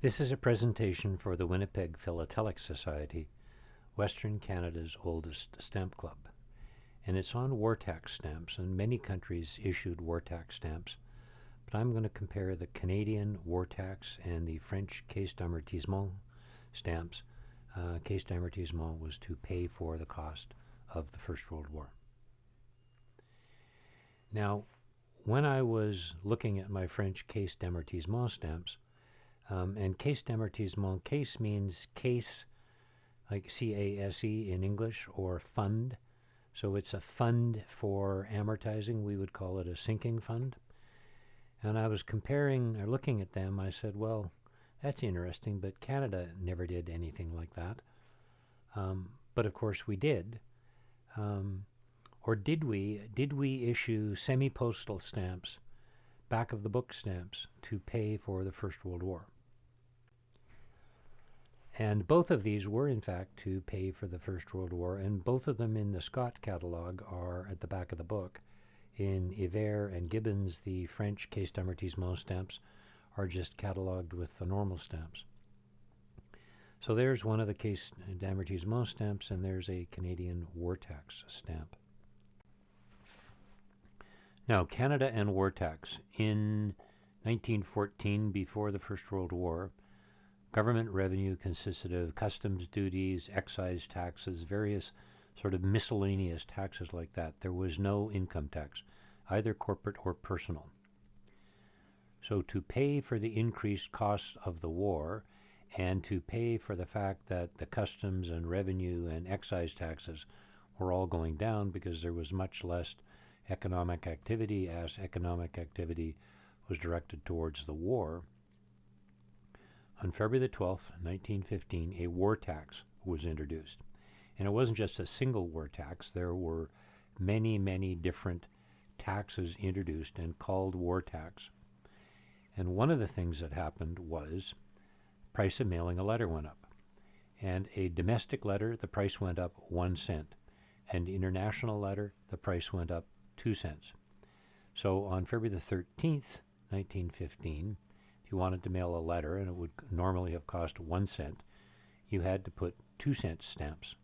This is a presentation for the Winnipeg Philatelic Society, Western Canada's oldest stamp club. And it's on war tax stamps, and many countries issued war tax stamps. But I'm going to compare the Canadian war tax and the French caisse d'amortissement stamps. Caisse d'amortissement was to pay for the cost of the First World War. Now, when I was looking at my French caisse d'amortissement stamps, and caisse d'amortissement, caisse means case, like C-A-S-E in English, or fund. So it's a fund for amortizing. We would call it a sinking fund. And I was comparing or looking at them. I said, well, that's interesting, but Canada never did anything like that. But of course we did. Or did we? Did we issue semi-postal stamps, back of the book stamps, to pay for the First World War? And both of these were, in fact, to pay for the First World War, and both of them in the Scott catalog are at the back of the book. In Hiver and Gibbons, the French caisse d'amortissement stamps are just cataloged with the normal stamps. So there's one of the caisse d'amortissement stamps, and there's a Canadian war tax stamp. Now, Canada and war tax. In 1914, before the First World War, government revenue consisted of customs duties, excise taxes, various sort of miscellaneous taxes like that. There was no income tax, either corporate or personal. So to pay for the increased costs of the war and to pay for the fact that the customs and revenue and excise taxes were all going down because there was much less economic activity as economic activity was directed towards the war, on February the 12th, 1915, a war tax was introduced. And it wasn't just a single war tax. There were many, many different taxes introduced and called war tax. And one of the things that happened was price of mailing a letter went up. And a domestic letter, the price went up 1 cent. An international letter, the price went up 2 cents. So on February the 13th, 1915, if you wanted to mail a letter, and it would normally have cost 1 cent, you had to put 2 cent stamps,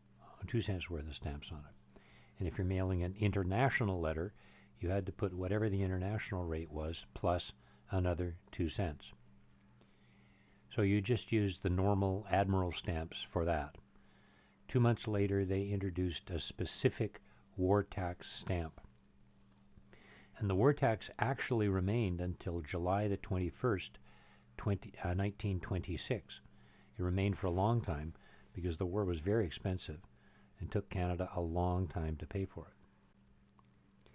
2 cents worth of stamps on it. And if you're mailing an international letter, you had to put whatever the international rate was plus another 2 cents. So you just used the normal Admiral stamps for that. 2 months later, they introduced a specific war tax stamp. And the war tax actually remained until July the 21st, 1926. It remained for a long time because the war was very expensive and took Canada a long time to pay for it.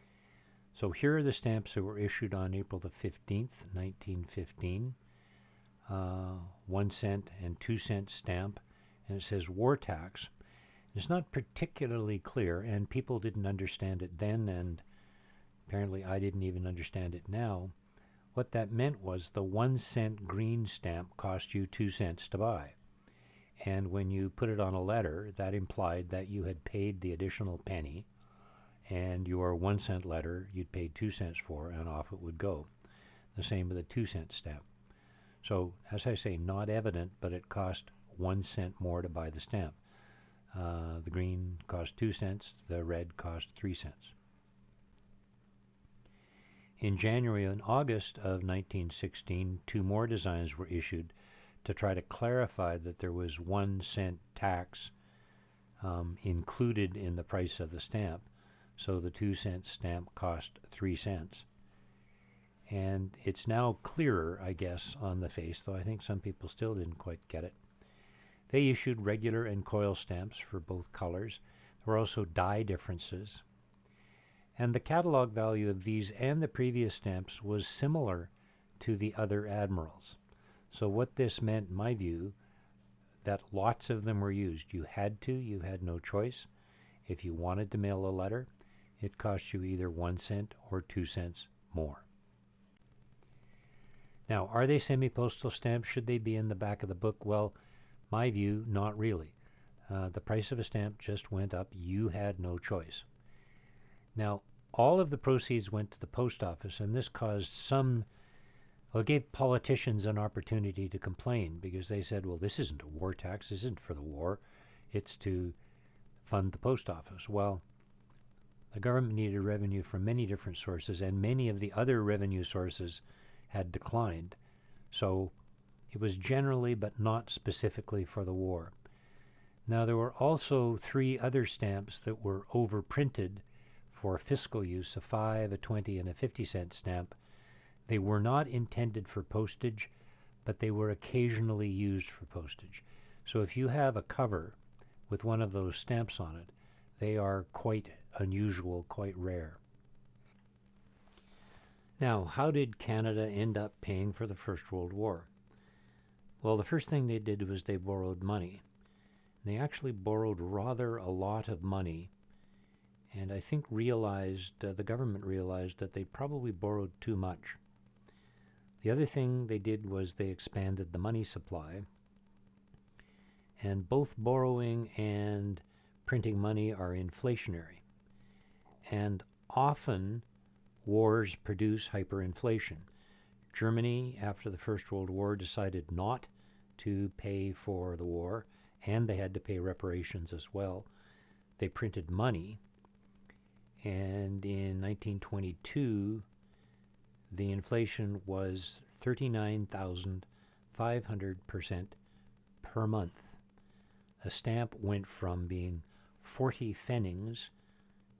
So here are the stamps that were issued on April the 15th, 1915. 1 cent and 2 cent stamp, and it says war tax. It's not particularly clear, and people didn't understand it then, and apparently I didn't even understand it now. What that meant was the 1 cent green stamp cost you 2 cents to buy. And when you put it on a letter, that implied that you had paid the additional penny, and your 1 cent letter you'd paid 2 cents for, and off it would go. The same with a 2 cent stamp. So, as I say, not evident, but it cost 1 cent more to buy the stamp. The green cost 2 cents, the red cost 3 cents. In January and August of 1916, 2 more designs were issued to try to clarify that there was 1 cent tax included in the price of the stamp. So the 2 cent stamp cost 3 cents. And it's now clearer, I guess, on the face, though I think some people still didn't quite get it. They issued regular and coil stamps for both colors. There were also die differences. And the catalog value of these and the previous stamps was similar to the other admirals. So what this meant, in my view, that lots of them were used. You had no choice. If you wanted to mail a letter, it cost you either 1 cent or 2 cents more. Now, are they semi-postal stamps? Should they be in the back of the book? Well, my view, not really. The price of a stamp just went up. You had no choice. Now, all of the proceeds went to the post office, and this caused some Well, it gave politicians an opportunity to complain because they said, well, this isn't a war tax, this isn't for the war, it's to fund the post office. Well, the government needed revenue from many different sources, and many of the other revenue sources had declined. So it was generally, but not specifically, for the war. Now, there were also 3 other stamps that were overprinted for fiscal use, a 5, a 20, and a 50-cent stamp. They were not intended for postage, but they were occasionally used for postage. So if you have a cover with one of those stamps on it, they are quite unusual, quite rare. Now, how did Canada end up paying for the First World War? Well, the first thing they did was they borrowed money. They actually borrowed rather a lot of money, and I think the government realized that they probably borrowed too much. The other thing they did was they expanded the money supply, and both borrowing and printing money are inflationary. And often wars produce hyperinflation. Germany, after the First World War, decided not to pay for the war, and they had to pay reparations as well. They printed money, and in 1922, the inflation was 39,500% per month. A stamp went from being 40 pfennigs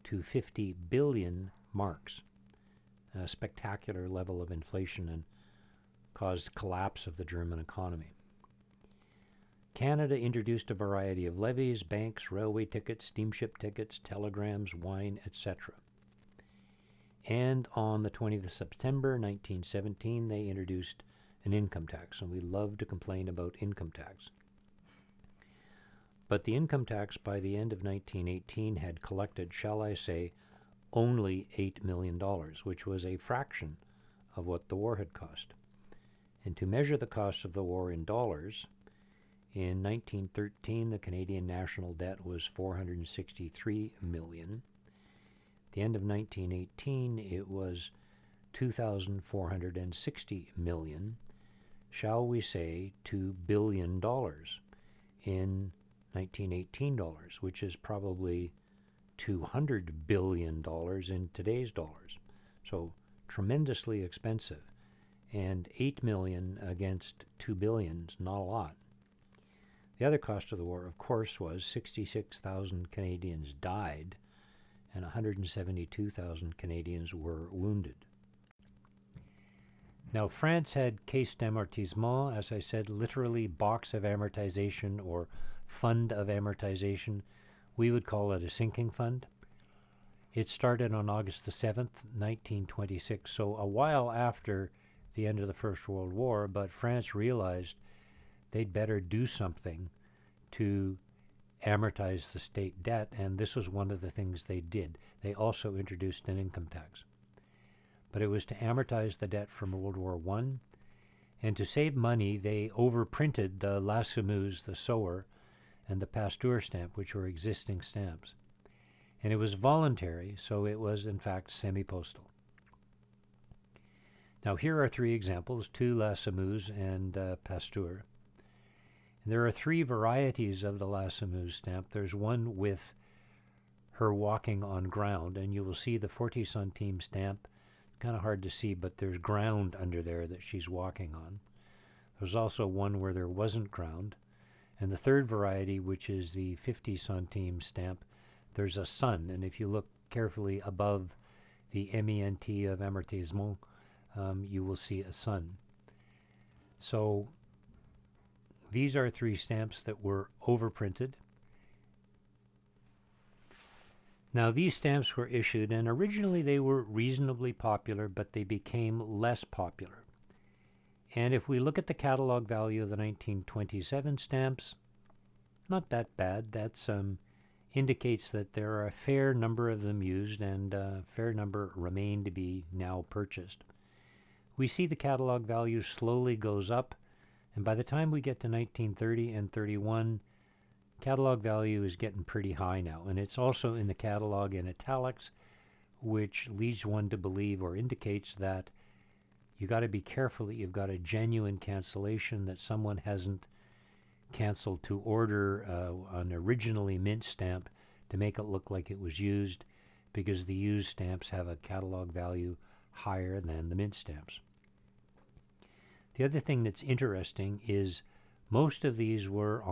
to 50 billion marks. A spectacular level of inflation, and caused collapse of the German economy. Canada introduced a variety of levies, banks, railway tickets, steamship tickets, telegrams, wine, etc. And on the 20th of September 1917, they introduced an income tax, and we love to complain about income tax. But the income tax by the end of 1918 had collected, shall I say, only $8 million, which was a fraction of what the war had cost. And to measure the cost of the war in dollars, in 1913 the Canadian national debt was $463 million. At the end of 1918 it was $2,460 million, shall we say $2 billion in 1918 dollars, which is probably $200 billion in today's dollars. So tremendously expensive. And $8 million against $2 billion is not a lot. The other cost of the war, of course, was 66,000 Canadians died and 172,000 Canadians were wounded. Now, France had caisse d'amortissement, as I said, literally box of amortization or fund of amortization. We would call it a sinking fund. It started on August the 7th, 1926, so a while after the end of the First World War, but France realized they'd better do something to amortize the state debt, and this was one of the things they did. They also introduced an income tax. But it was to amortize the debt from World War I, and to save money, they overprinted the La Semeuse, the Sower, and the Pasteur stamp, which were existing stamps. And it was voluntary, so it was in fact semi-postal. Now here are 3 examples, 2 La Semeuse and Pasteur. And there are 3 varieties of the La Semeuse stamp. There's one with her walking on ground, and you will see the 40 centime stamp. Kind of hard to see, but there's ground under there that she's walking on. There's also one where there wasn't ground. And the third variety, which is the 50 centime stamp, there's a sun, and if you look carefully above the MENT of amortissement, you will see a sun. So these are 3 stamps that were overprinted. Now these stamps were issued, and originally they were reasonably popular, but they became less popular. And if we look at the catalog value of the 1927 stamps, not that bad. That indicates that there are a fair number of them used, and a fair number remain to be now purchased. We see the catalog value slowly goes up, and by the time we get to 1930 and 31, catalog value is getting pretty high now, and it's also in the catalog in italics, which leads one to believe or indicates that you got to be careful that you've got a genuine cancellation, that someone hasn't canceled to order an originally mint stamp to make it look like it was used, because the used stamps have a catalog value higher than the mint stamps. The other thing that's interesting is most of these were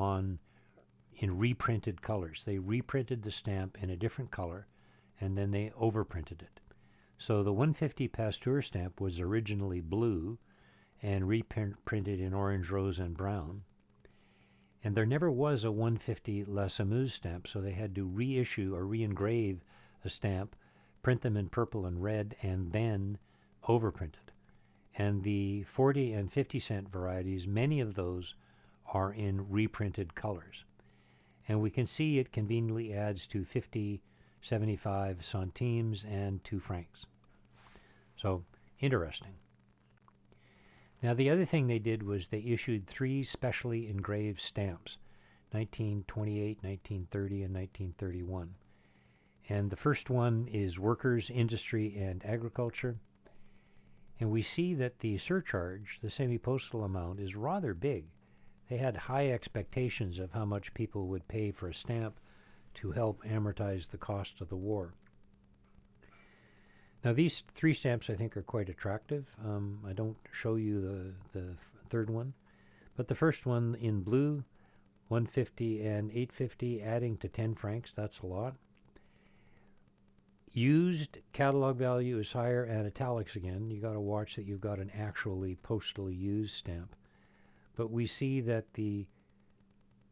in reprinted colors. They reprinted the stamp in a different color, and then they overprinted it. So the 150 Pasteur stamp was originally blue and reprinted in orange, rose, and brown. And there never was a 150 La Sameuse stamp, so they had to reissue or re-engrave a stamp, print them in purple and red, and then overprint it. And the 40 and 50 cent varieties, many of those are in reprinted colors. And we can see it conveniently adds to 50, 75 centimes and 2 francs. So, interesting. Now, the other thing they did was they issued 3 specially engraved stamps, 1928, 1930, and 1931. And the first one is Workers, Industry, and Agriculture. And we see that the surcharge, the semi-postal amount, is rather big. They had high expectations of how much people would pay for a stamp to help amortize the cost of the war. Now, these 3 stamps I think are quite attractive. I don't show you the third one, but the first one in blue, 150 and 850, adding to 10 francs, that's a lot. Used catalog value is higher, and italics again. You got to watch that you've got an actually postally used stamp. But we see that the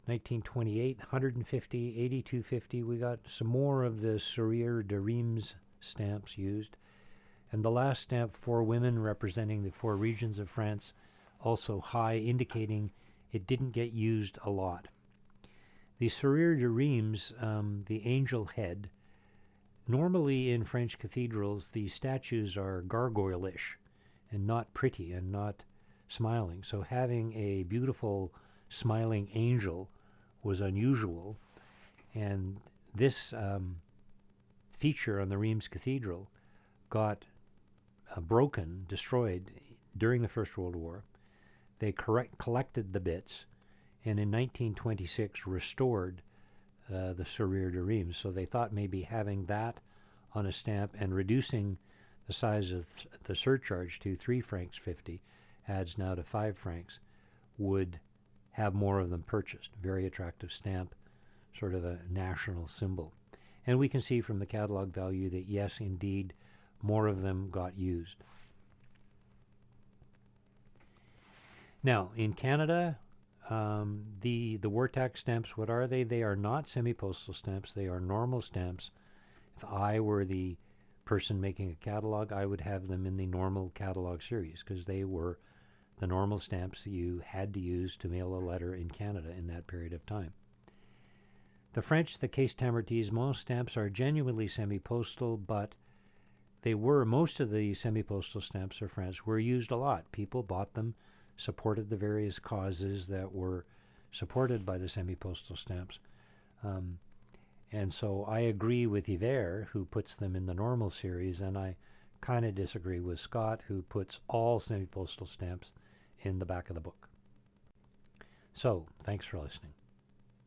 1928, 150, 8250, we got some more of the Sourire de Reims stamps used. And the last stamp, 4 women representing the 4 regions of France, also high, indicating it didn't get used a lot. The Sourire de Reims, the angel head, normally in French cathedrals, the statues are gargoyle-ish and not pretty and not smiling. So having a beautiful smiling angel was unusual. And this feature on the Reims Cathedral got broken, destroyed during the First World War. They collected the bits, and in 1926 restored the Sourire de Reims. So they thought maybe having that on a stamp and reducing the size of the surcharge to 3 francs 50, adds now to 5 francs, would have more of them purchased. Very attractive stamp, sort of a national symbol. And we can see from the catalog value that yes, indeed, more of them got used. Now, in Canada, the war tax stamps, what are they? They are not semi-postal stamps. They are normal stamps. If I were the person making a catalog, I would have them in the normal catalog series, because they were the normal stamps that you had to use to mail a letter in Canada in that period of time. The French, the Caisse d'amortissement stamps, are genuinely semi-postal, but most of the semi-postal stamps of France were used a lot. People bought them, supported the various causes that were supported by the semi-postal stamps. And so I agree with Yver, who puts them in the normal series, and I kind of disagree with Scott, who puts all semi-postal stamps in the back of the book. So, thanks for listening.